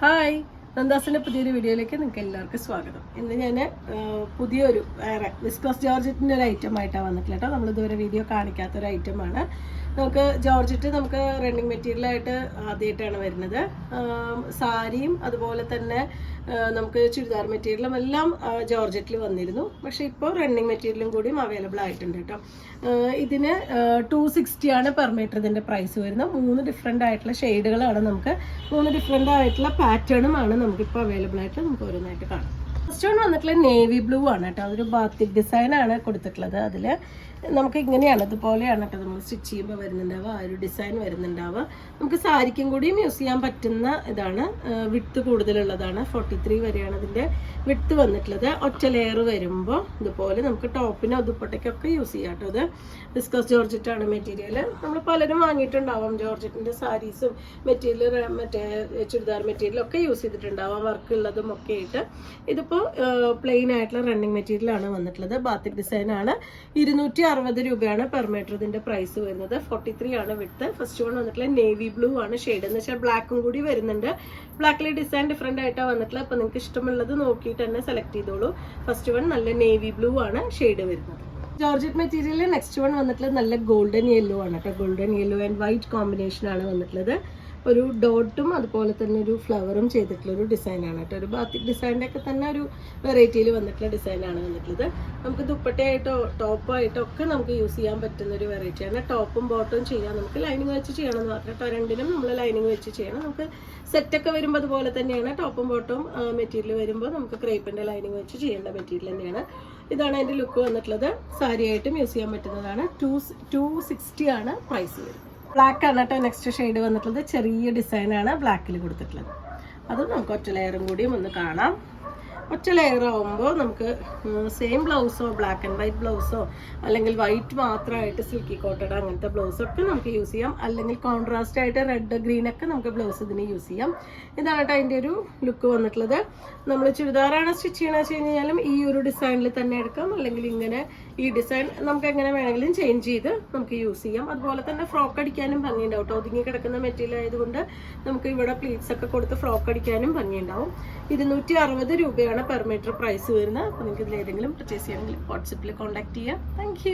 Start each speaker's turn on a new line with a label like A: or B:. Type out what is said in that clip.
A: Hi, നന്ദാസിൻ്റെ പുതിയൊരു വീഡിയോയിലേക്ക് നിങ്ങൾക്ക് എല്ലാവർക്കും സ്വാഗതം. ഇന്ന് ഞാൻ പുതിയൊരു വേറെ വിസ്കോസ് ജോർജറ്റിൻ്റെ ഒരു ഐറ്റം ആയിട്ടാണ് വന്നിട്ടില്ല കേട്ടോ. നമ്മളിതുവരെ വീഡിയോ കാണിക്കാത്തൊരു ഐറ്റമാണ്. നമുക്ക് ജോർജറ്റ് നമുക്ക് റണ്ണിങ് മെറ്റീരിയലായിട്ട് ആദ്യമായിട്ടാണ് വരുന്നത്. സാരിയും അതുപോലെ തന്നെ നമുക്ക് ചുരിദാർ മെറ്റീരിയലും എല്ലാം ജോർജറ്റിൽ വന്നിരുന്നു. പക്ഷേ ഇപ്പോൾ റണ്ണിങ് മെറ്റീരിയലും കൂടിയും അവൈലബിൾ ആയിട്ടുണ്ട് കേട്ടോ. ഇതിന് 260 ആണ് പെർ മീറ്റർ ഇതിൻ്റെ പ്രൈസ് വരുന്നത്. 3 ഡിഫറെൻ്റ് ആയിട്ടുള്ള ഷെയ്ഡുകളാണ് നമുക്ക് 3 ഡിഫറെൻ്റ് ആയിട്ടുള്ള പാറ്റേണുമാണ് നമുക്കിപ്പോൾ അവൈലബിൾ ആയിട്ട് നമുക്ക് ഓരോന്നായിട്ട് കാണാം. ഫസ്റ്റ് വൺ വന്നിട്ടുള്ള നേവി ബ്ലൂ ആണ് കേട്ടോ. അതൊരു ബാത്തിക് ഡിസൈനാണ് കൊടുത്തിട്ടുള്ളത്. അതിൽ നമുക്ക് ഇങ്ങനെയാണ്, ഇതുപോലെയാണ് കേട്ടോ നമ്മൾ സ്റ്റിച്ച് ചെയ്യുമ്പോൾ വരുന്നുണ്ടാവുക. ആ ഒരു ഡിസൈൻ വരുന്നുണ്ടാവുക. നമുക്ക് സാരിക്കും കൂടിയും യൂസ് ചെയ്യാൻ പറ്റുന്ന ഇതാണ്. വിഡ്ത്ത് കൂടുതലുള്ളതാണ്. 43 വരെയാണ് ഇതിൻ്റെ വിഡ്ത്ത് വന്നിട്ടുള്ളത്. ഒറ്റ ലെയർ വരുമ്പോൾ ഇതുപോലെ നമുക്ക് ടോപ്പിനോ ദുപ്പട്ടയ്ക്കൊക്കെ യൂസ് ചെയ്യാം കേട്ടോ. ഇത് വിസ്കോസ് ജോർജറ്റാണ് മെറ്റീരിയൽ. നമ്മൾ പലരും വാങ്ങിയിട്ടുണ്ടാവാം ജോർജറ്റിൻ്റെ സാരീസും മെറ്റീരിയൽ, മറ്റേ ചുരിദാർ മെറ്റീരിയലും ഒക്കെ യൂസ് ചെയ്തിട്ടുണ്ടാവാം, വർക്ക് ഉള്ളതും ഒക്കെ ആയിട്ട്. ഇതിപ്പോൾ പ്ലെയിൻ ആയിട്ടുള്ള റണ്ണിങ് മെറ്റീരിയലാണ് വന്നിട്ടുള്ളത്. ബാത്തിക് ഡിസൈനാണ്. 260 രൂപയാണ് പെർ മീറ്റർ ഇതിൻ്റെ പ്രൈസ് വരുന്നത്. 43 ആണ് വിഡ്ത്ത്. ഫസ്റ്റ് വൺ വന്നിട്ടുള്ള നേവി ബ്ലൂ ആണ് ഷെയ്ഡ്. എന്ന് വെച്ചാൽ ബ്ലാക്കും കൂടി വരുന്നുണ്ട്. ബ്ലാക്കിലെ ഡിസൈൻ ഡിഫറെൻ്റ് ആയിട്ടാണ് വന്നിട്ടുള്ളത്. അപ്പോൾ നിങ്ങൾക്ക് ഇഷ്ടമുള്ളത് നോക്കിയിട്ട് തന്നെ സെലക്ട് ചെയ്തോളൂ. ഫസ്റ്റ് വൺ നല്ല നേവി ബ്ലൂ ആണ് ഷെയ്ഡ് വരുന്നത്. ജോർജറ്റ് മെറ്റീരിയലിൽ നെക്സ്റ്റ് വൺ വന്നിട്ടുള്ളത് നല്ല ഗോൾഡൻ യെല്ലോ ആണ് കേട്ടോ. ഗോൾഡൻ യെല്ലോ ആൻഡ് വൈറ്റ് കോമ്പിനേഷനാണ് വന്നിട്ടുള്ളത്. ഒരു ഡോട്ടും അതുപോലെ തന്നെ ഒരു ഫ്ലവറും ചെയ്തിട്ടുള്ള ഒരു ഡിസൈനാണ് കേട്ടോ. ഒരു ബാത്തിക് ഡിസൈൻ്റെ ഒക്കെ തന്നെ ഒരു വെറൈറ്റിയിൽ വന്നിട്ടുള്ള ഡിസൈനാണ് വന്നിട്ടുള്ളത്. നമുക്ക് ദുപ്പട്ടയായിട്ടോ ടോപ്പായിട്ടോ ഒക്കെ നമുക്ക് യൂസ് ചെയ്യാൻ പറ്റുന്ന ഒരു വെറൈറ്റിയാണ്. ടോപ്പും ബോട്ടവും ചെയ്യാം. നമുക്ക് ലൈനിങ് വെച്ച് ചെയ്യണമെന്ന് മാത്രം കേട്ടോ. രണ്ടിനും നമ്മൾ ലൈനിങ് വെച്ച് ചെയ്യണം. നമുക്ക് സെറ്റൊക്കെ വരുമ്പോൾ അതുപോലെ തന്നെയാണ്. ടോപ്പും ബോട്ടവും മെറ്റീരിയൽ വരുമ്പോൾ നമുക്ക് ക്രേപ്പിൻ്റെ ലൈനിങ് വെച്ച് ചെയ്യേണ്ട മെറ്റീരിയൽ തന്നെയാണ്. ഇതാണ് അതിൻ്റെ ലുക്ക് വന്നിട്ടുള്ളത്. സാരിയായിട്ടും യൂസ് ചെയ്യാൻ പറ്റുന്നതാണ്. 260 ആണ് പ്രൈസ് വരുന്നത്. ബ്ലാക്ക് ആണ് കേട്ടോ നെക്സ്റ്റ് ഷെയ്ഡ് വന്നിട്ടുള്ളത്. ചെറിയ ഡിസൈനാണ് ബ്ലാക്കിൽ കൊടുത്തിട്ടുള്ളത്. അതും നമുക്ക് ഒറ്റ ലെയറും കൂടിയും ഒന്ന് കാണാം. ഒറ്റ ലെയർ ആവുമ്പോൾ നമുക്ക് സെയിം ബ്ലൗസോ ബ്ലാക്ക് ആൻഡ് വൈറ്റ് ബ്ലൗസോ അല്ലെങ്കിൽ വൈറ്റ് മാത്രമായിട്ട് സിൽക്കി കോട്ടഡ് അങ്ങനത്തെ ബ്ലൗസൊക്കെ നമുക്ക് യൂസ് ചെയ്യാം. അല്ലെങ്കിൽ കോൺട്രാസ്റ്റ് ആയിട്ട് റെഡ് ഗ്രീനൊക്കെ നമുക്ക് ബ്ലൗസ് ഇതിന് യൂസ് ചെയ്യാം. ഇതാണ് കേട്ടോ അതിൻ്റെ ഒരു ലുക്ക് വന്നിട്ടുള്ളത്. നമ്മൾ ചുരിദാറാണ് സ്റ്റിച്ച് ചെയ്യണമെന്ന് വെച്ച് കഴിഞ്ഞാലും ഈ ഒരു ഡിസൈനിൽ തന്നെ എടുക്കാം. അല്ലെങ്കിൽ ഇങ്ങനെ ഈ ഡിസൈൻ നമുക്ക് എങ്ങനെ വേണമെങ്കിലും ചേഞ്ച് ചെയ്ത് നമുക്ക് യൂസ് ചെയ്യാം. അതുപോലെ തന്നെ ഫ്രോക്ക് അടിക്കാനും ഭംഗിയുണ്ടാവും കേട്ടോ. ഒതുങ്ങി കിടക്കുന്ന മെറ്റീരിയൽ ആയതുകൊണ്ട് നമുക്ക് ഇവിടെ പ്ലീറ്റ്സ് ഒക്കെ കൊടുത്ത് ഫ്രോക്ക് അടിക്കാനും ഭംഗിയുണ്ടാവും. 260 രൂപയാണ് പെർ മീറ്റർ പ്രൈസ് വരുന്നത്. അപ്പോൾ നിങ്ങൾക്ക് ഇതിൽ ഏതെങ്കിലും പർച്ചേസ് ചെയ്യണമെങ്കിൽ വാട്സപ്പിൽ കോൺടാക്ട് ചെയ്യാം. താങ്ക്